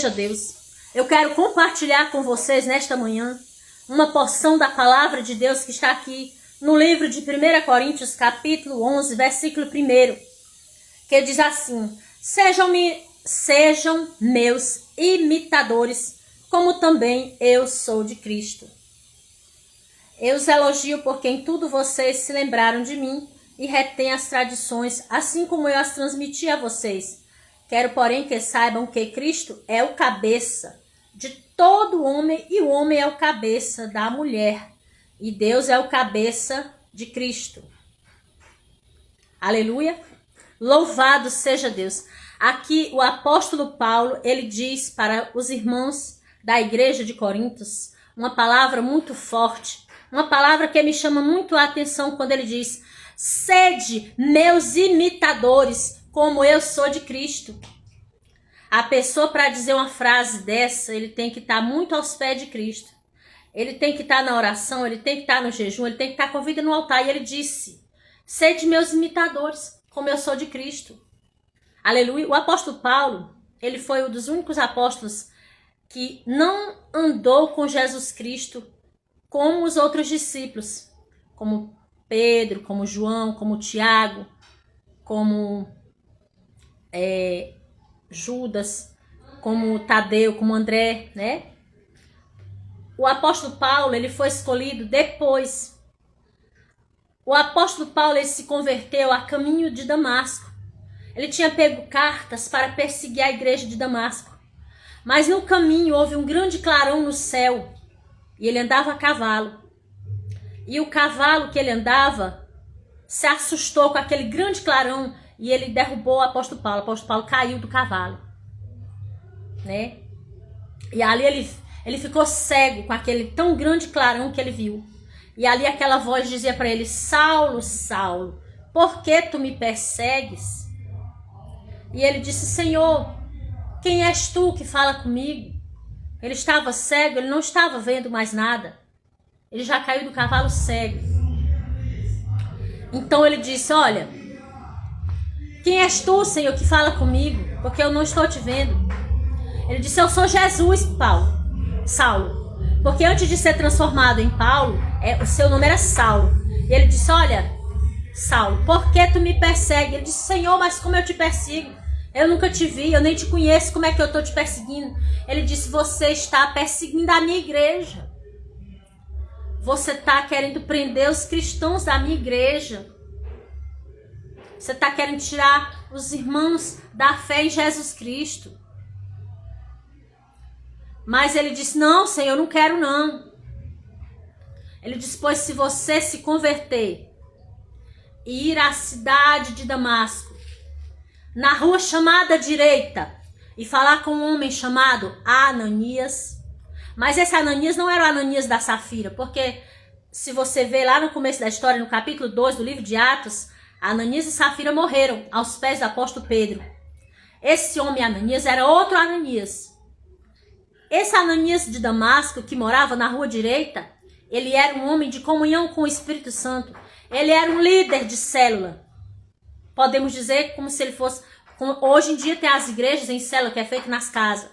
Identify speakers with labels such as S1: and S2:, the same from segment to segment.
S1: seja Deus. Eu quero compartilhar com vocês nesta manhã uma porção da palavra de Deus que está aqui no livro de 1 Coríntios, capítulo 11, versículo 1, que diz assim: sejam meus imitadores, como também eu sou de Cristo. Eu os elogio porque em tudo vocês se lembraram de mim e retêm as tradições, assim como eu as transmiti a vocês. Quero, porém, que saibam que Cristo é o cabeça de todo homem e o homem é o cabeça da mulher. E Deus é o cabeça de Cristo. Aleluia! Louvado seja Deus! Aqui o apóstolo Paulo, ele diz para os irmãos da igreja de Corintos uma palavra muito forte. Uma palavra que me chama muito a atenção quando ele diz: sede meus imitadores, como eu sou de Cristo. A pessoa, para dizer uma frase dessa, ele tem que estar muito aos pés de Cristo. Ele tem que estar na oração, ele tem que estar no jejum, ele tem que estar com a vida no altar. E ele disse: sede meus imitadores, como eu sou de Cristo. Aleluia. O apóstolo Paulo, ele foi um dos únicos apóstolos que não andou com Jesus Cristo como os outros discípulos, como Pedro, como João, como Tiago, como Judas, como Tadeu, como André, né? O apóstolo Paulo, ele foi escolhido depois. O apóstolo Paulo, ele se converteu a caminho de Damasco. Ele tinha pego cartas para perseguir a igreja de Damasco. Mas no caminho houve um grande clarão no céu e ele andava a cavalo. E o cavalo que ele andava se assustou com aquele grande clarão e ele derrubou o apóstolo Paulo. O apóstolo Paulo caiu do cavalo, né? E ali ele ficou cego com aquele tão grande clarão que ele viu. E ali aquela voz dizia para ele: Saulo, Saulo, por que tu me persegues? E ele disse: Senhor, quem és tu que fala comigo? Ele estava cego, ele não estava vendo mais nada. Ele já caiu do cavalo cego. Então ele disse: olha, quem és tu, Senhor, que fala comigo? Porque eu não estou te vendo. Ele disse: eu sou Jesus, Saulo. Porque antes de ser transformado em Paulo, o seu nome era Saulo. E ele disse: olha, Saulo, por que tu me persegue? Ele disse: Senhor, mas como eu te persigo? Eu nunca te vi, eu nem te conheço, como é que eu estou te perseguindo? Ele disse: você está perseguindo a minha igreja. Você está querendo prender os cristãos da minha igreja. Você está querendo tirar os irmãos da fé em Jesus Cristo. Mas ele disse: não, Senhor, eu não quero não. Ele disse: pois se você se converter e ir à cidade de Damasco, na rua chamada direita, e falar com um homem chamado Ananias. Mas esse Ananias não era o Ananias da Safira, porque se você vê lá no começo da história, no capítulo 2 do livro de Atos, Ananias e Safira morreram aos pés do apóstolo Pedro. Esse homem Ananias era outro Ananias. Esse Ananias de Damasco, que morava na rua direita, ele era um homem de comunhão com o Espírito Santo. Ele era um líder de célula. Podemos dizer como se ele fosse... Hoje em dia tem as igrejas em célula que é feito nas casas.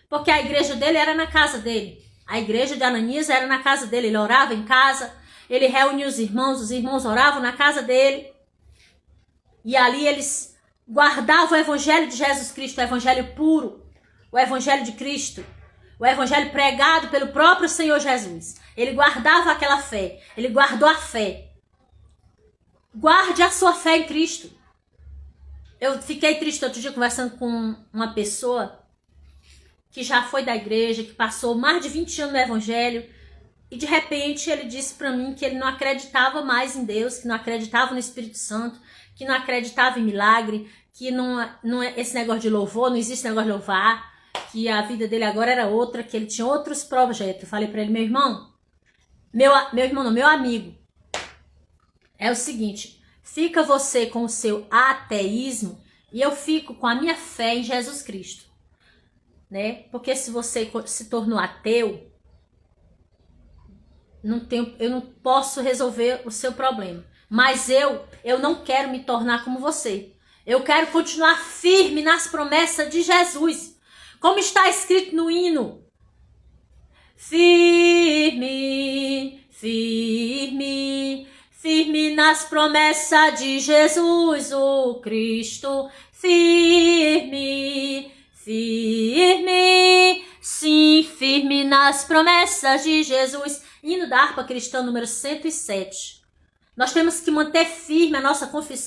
S1: Porque a igreja dele era na casa dele. A igreja de Ananias era na casa dele. Ele orava em casa. Ele reunia os irmãos oravam na casa dele. E ali eles guardavam o evangelho de Jesus Cristo, o evangelho puro, o evangelho de Cristo, o evangelho pregado pelo próprio Senhor Jesus. Ele guardava aquela fé. Ele guardou a fé. Guarde a sua fé em Cristo. Eu fiquei triste outro dia conversando com uma pessoa que já foi da igreja, que passou mais de 20 anos no evangelho, e de repente ele disse para mim que ele não acreditava mais em Deus, que não acreditava no Espírito Santo, que não acreditava em milagre, que esse negócio de louvor, não existe negócio de louvar, que a vida dele agora era outra, que ele tinha outros projetos. Eu falei para ele: meu irmão, meu amigo, é o seguinte, fica você com o seu ateísmo e eu fico com a minha fé em Jesus Cristo, né? Porque se você se tornou ateu, eu não posso resolver o seu problema. Mas eu não quero me tornar como você. Eu quero continuar firme nas promessas de Jesus. Como está escrito no hino. Firme, firme, firme nas promessas de Jesus o Cristo. Firme, firme, sim, firme nas promessas de Jesus. Hino da harpa cristã número 107. Nós temos que manter firme a nossa confissão